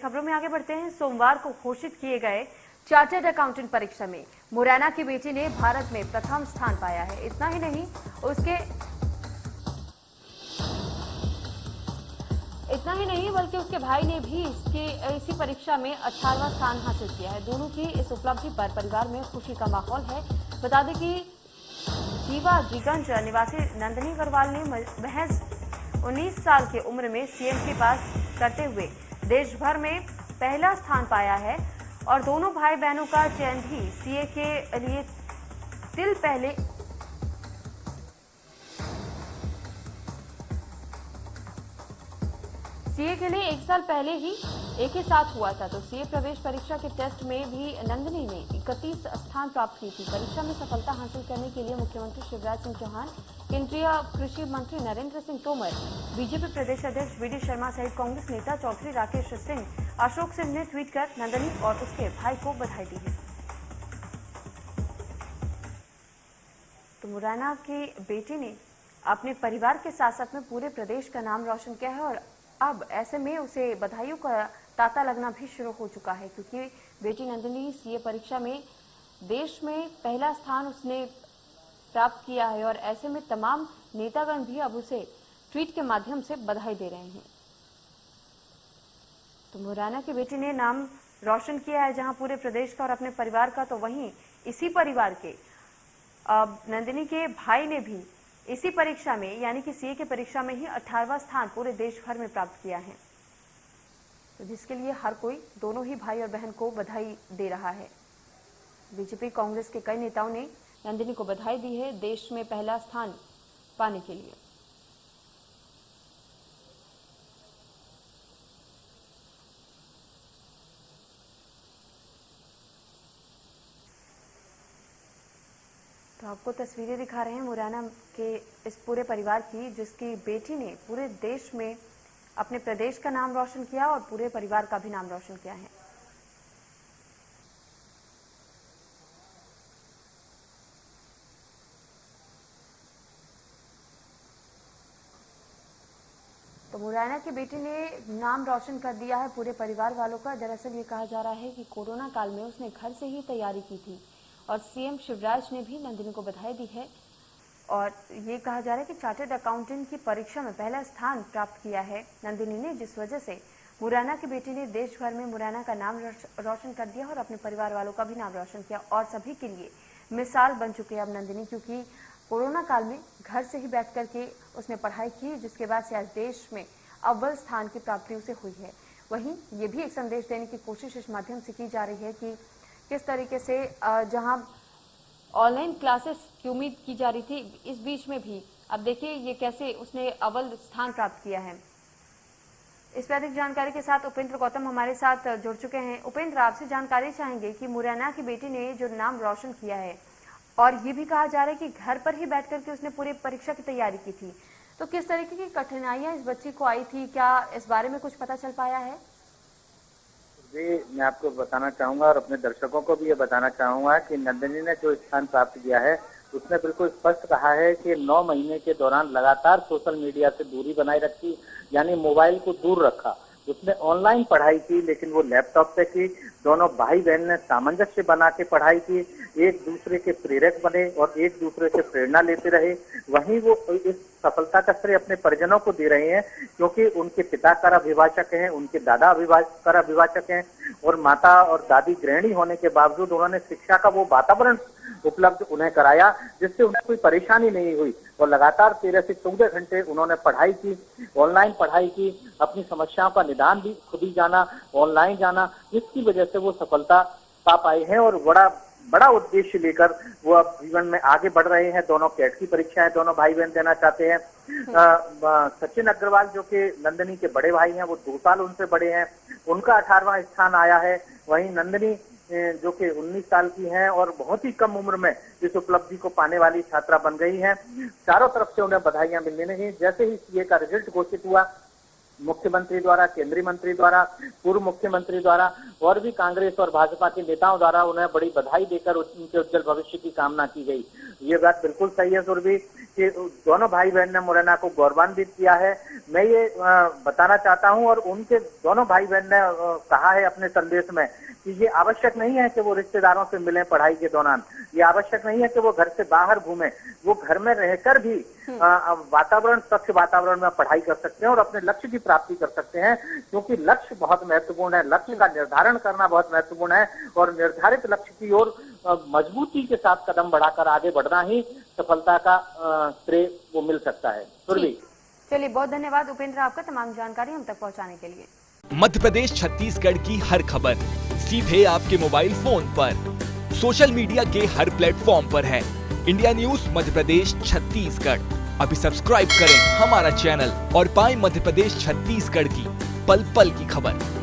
खबरों में आगे बढ़ते हैं। सोमवार को घोषित किए गए चार्टर्ड अकाउंटेंट परीक्षा में मुरैना की बेटी ने भारत में प्रथम स्थान पाया है। इतना ही नहीं बल्कि उसके भाई ने भी इसी परीक्षा में 18वां स्थान हासिल किया है। दोनों की इस उपलब्धि पर परिवार में खुशी का माहौल है। बता दें कि जीवाजीगंज निवासी नंदिनी अग्रवाल ने महज 19 साल की उम्र में सीएम की पास करते हुए देश भर में पहला स्थान पाया है और दोनों भाई बहनों का चयन भी सीए के लिए एक साल पहले ही एक ही साथ हुआ था। तो सीए प्रवेश परीक्षा के टेस्ट में भी नंदिनी ने 31 स्थान प्राप्त की थी। परीक्षा में सफलता हासिल करने के लिए मुख्यमंत्री शिवराज सिंह चौहान, केंद्रीय कृषि मंत्री नरेंद्र सिंह तोमर, बीजेपी प्रदेश अध्यक्ष वीडी शर्मा सहित कांग्रेस नेता चौधरी राकेश सिंह, अशोक सिंह ने ट्वीट कर नंदिनी और उसके भाई को बधाई दी है। तो मुरैना की बेटी ने अपने परिवार के साथ साथ में पूरे प्रदेश का नाम रोशन किया है और अब ऐसे में उसे बधाइयों का तांता लगना भी शुरू हो चुका है, क्योंकि बेटी नंदिनी सीए परीक्षा में देश में पहला स्थान उसने प्राप्त किया है और ऐसे में तमाम नेतागण भी अब उसे ट्वीट के माध्यम से बधाई दे रहे हैं। तो मुरैना की बेटी ने नाम रोशन किया है जहां पूरे प्रदेश का और अपने परिवार का, तो वहीं इसी परिवार के नंदिनी के भाई ने भी इसी परीक्षा में यानी कि सीए की परीक्षा में ही 18वां स्थान पूरे देश भर में प्राप्त किया है, तो जिसके लिए हर कोई दोनों ही भाई और बहन को बधाई दे रहा है। बीजेपी कांग्रेस के कई नेताओं ने नंदिनी को बधाई दी है देश में पहला स्थान पाने के लिए। तो आपको तस्वीरें दिखा रहे हैं मुरैना के इस पूरे परिवार की, जिसकी बेटी ने पूरे देश में अपने प्रदेश का नाम रोशन किया और पूरे परिवार का भी नाम रोशन किया है। तो मुरैना की बेटी ने नाम रोशन कर दिया है पूरे परिवार वालों का। दरअसल ये कहा जा रहा है कि कोरोना काल में उसने घर से ही तैयारी की थी और सीएम शिवराज ने भी नंदिनी को बधाई दी है और ये कहा जा रहा है कि चार्टर्ड अकाउंटेंट की परीक्षा में पहला स्थान प्राप्त किया है नंदिनी ने, जिस वजह से मुरैना की बेटी ने देश भर में मुरैना का नाम रोशन कर दिया और अपने परिवार वालों का भी नाम रोशन किया और सभी के लिए मिसाल बन चुके हैं अब नंदिनी, क्योंकि कोरोना काल में घर से ही बैठ करके उसने पढ़ाई की, जिसके बाद से आज देश में अव्वल स्थान की प्राप्ति उसे हुई है। वहीं ये भी एक संदेश देने की कोशिश इस माध्यम से की जा रही है कि किस तरीके से जहां ऑनलाइन क्लासेस की उम्मीद की जा रही थी, इस बीच में भी अब देखिए ये कैसे उसने अव्वल स्थान प्राप्त किया है। इस पर अधिक जानकारी के साथ उपेंद्र गौतम हमारे साथ जुड़ चुके हैं। उपेंद्र, आपसे जानकारी चाहेंगे कि मुरैना की बेटी ने जो नाम रोशन किया है और ये भी कहा जा रहा है कि घर पर ही बैठ करके उसने पूरी परीक्षा की तैयारी की थी, तो किस तरीके की कठिनाइयां इस बच्ची को आई थी, क्या इस बारे में कुछ पता चल पाया है? जी, मैं आपको बताना चाहूंगा और अपने दर्शकों को भी ये बताना चाहूंगा कि नंदिनी ने जो स्थान प्राप्त किया है उसने बिल्कुल स्पष्ट कहा है कि 9 महीने के दौरान लगातार सोशल मीडिया से दूरी बनाए रखी, यानी मोबाइल को दूर रखा। उसने ऑनलाइन पढ़ाई की, लेकिन वो लैपटॉप पे की। दोनों भाई बहन ने सामंजस्य बना के पढ़ाई की, एक दूसरे के प्रेरक बने और एक दूसरे से प्रेरणा लेते रहे। वहीं वो इस सफलता का श्रेय अपने परिजनों को दे रहे हैं, क्योंकि उनके पिता कर अभिभाषक हैं, उनके दादा कर अभिभाषक हैं और माता और दादी गृहिणी होने के बावजूद उन्होंने शिक्षा का वो वातावरण उपलब्ध उन्हें कराया जिससे उन्हें कोई परेशानी नहीं हुई और लगातार 13 से 14 घंटे उन्होंने पढ़ाई की, ऑनलाइन पढ़ाई की, अपनी समस्याओं का निदान भी खुद ही जाना, ऑनलाइन जाना, जिसकी वजह से वो सफलता पा पाए हैं और बड़ा उद्देश्य लेकर वो अब जीवन में आगे बढ़ रहे हैं। दोनों कैट की परीक्षाएं दोनों भाई बहन देना चाहते हैं। सचिन अग्रवाल जो कि नंदिनी के बड़े भाई हैं, वो 2 साल उनसे बड़े हैं, उनका 18वां स्थान आया है। वहीं नंदिनी जो कि 19 साल की हैं और बहुत ही कम उम्र में इस उपलब्धि को पाने वाली छात्रा बन गई हैं। चारों तरफ से उन्हें बधाइयां मिलने लगी। जैसे ही सीए का रिजल्ट घोषित हुआ, मुख्यमंत्री द्वारा, केंद्रीय मंत्री द्वारा, पूर्व मुख्यमंत्री द्वारा और भी कांग्रेस और भाजपा के नेताओं द्वारा उन्हें बड़ी बधाई देकर उनके उज्जवल भविष्य की कामना की गई। ये बात बिल्कुल सही है सुरभि कि दोनों भाई बहन ने मुरैना को गौरवान्वित किया है। मैं ये बताना चाहता हूं और उनके दोनों भाई बहन ने कहा है अपने संदेश में कि ये आवश्यक नहीं है कि वो रिश्तेदारों से मिलें पढ़ाई के दौरान, ये आवश्यक नहीं है कि वो घर से बाहर घूमें, वो घर में रहकर भी वातावरण, स्वच्छ वातावरण में पढ़ाई कर सकते हैं और अपने लक्ष्य की प्राप्ति कर सकते हैं, क्योंकि लक्ष्य बहुत महत्वपूर्ण है। लक्ष्य का निर्धारण करना बहुत महत्वपूर्ण है और निर्धारित लक्ष्य की ओर मजबूती के साथ कदम बढ़ाकर आगे बढ़ना ही सफलता का श्रेय वो मिल सकता है। सुरभि, चलिए, बहुत धन्यवाद उपेंद्र आपका तमाम जानकारी हम तक पहुंचाने के लिए। मध्य प्रदेश छत्तीसगढ़ की हर खबर सीधे आपके मोबाइल फोन पर, सोशल मीडिया के हर प्लेटफॉर्म पर है। इंडिया न्यूज मध्य प्रदेश छत्तीसगढ़, अभी सब्सक्राइब करें हमारा चैनल और पाएं मध्य प्रदेश छत्तीसगढ़ की पल पल की खबर।